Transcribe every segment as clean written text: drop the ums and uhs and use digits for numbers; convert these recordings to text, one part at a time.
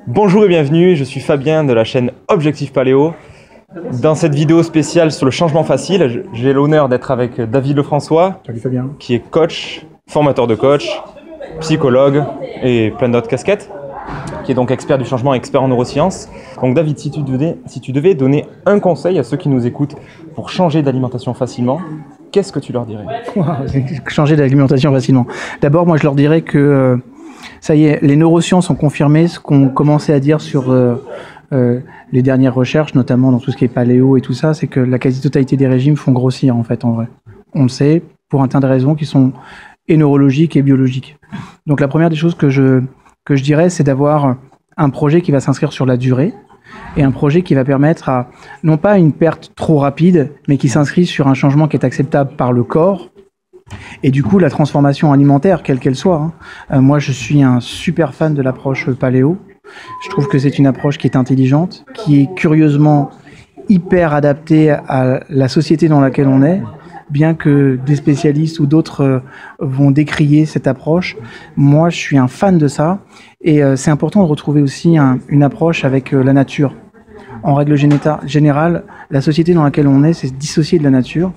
Bonjour et bienvenue, je suis Fabien de la chaîne Objectif Paléo. Dans cette vidéo spéciale sur le changement facile, j'ai l'honneur d'être avec David Lefrançois. Salut Fabien. Qui est coach, formateur de coach, psychologue et plein d'autres casquettes, qui est donc expert du changement, expert en neurosciences. Donc David, si tu devais donner un conseil à ceux qui nous écoutent pour changer d'alimentation facilement, qu'est-ce que tu leur dirais? Changer d'alimentation facilement. D'abord, moi je leur dirais que ça y est, les neurosciences ont confirmé ce qu'on commençait à dire sur les dernières recherches, notamment dans tout ce qui est paléo et tout ça, c'est que la quasi-totalité des régimes font grossir en fait en vrai. On le sait, pour un tas de raisons qui sont et neurologiques et biologiques. Donc la première des choses que je dirais, c'est d'avoir un projet qui va s'inscrire sur la durée et un projet qui va permettre à, non pas une perte trop rapide, mais qui s'inscrit sur un changement qui est acceptable par le corps. Et du coup, la transformation alimentaire, quelle qu'elle soit. Moi, je suis un super fan de l'approche paléo. Je trouve que c'est une approche qui est intelligente, qui est curieusement hyper adaptée à la société dans laquelle on est, bien que des spécialistes ou d'autres vont décrier cette approche. Moi, je suis un fan de ça. Et c'est important de retrouver aussi une approche avec la nature. En règle générale, la société dans laquelle on est, c'est se dissocier de la nature.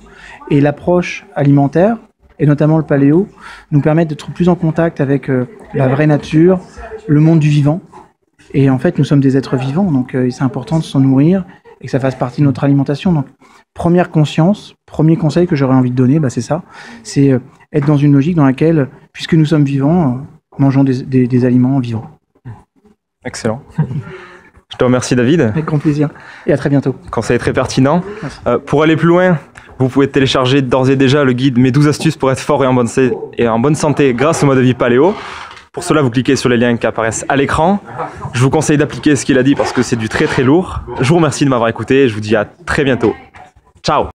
Et l'approche alimentaire, et notamment le paléo, nous permettent d'être plus en contact avec la vraie nature, le monde du vivant. Et en fait, nous sommes des êtres vivants, donc c'est important de s'en nourrir et que ça fasse partie de notre alimentation. Donc, première conscience, premier conseil que j'aurais envie de donner, c'est ça. C'est être dans une logique dans laquelle, puisque nous sommes vivants, mangeons des aliments vivants. Excellent. Je te remercie David. Avec grand plaisir. Et à très bientôt. Conseil très pertinent. Pour aller plus loin, vous pouvez télécharger d'ores et déjà le guide Mes 12 astuces pour être fort et en bonne santé grâce au mode de vie paléo. Pour cela, vous cliquez sur les liens qui apparaissent à l'écran. Je vous conseille d'appliquer ce qu'il a dit parce que c'est du très très lourd. Je vous remercie de m'avoir écouté et je vous dis à très bientôt. Ciao!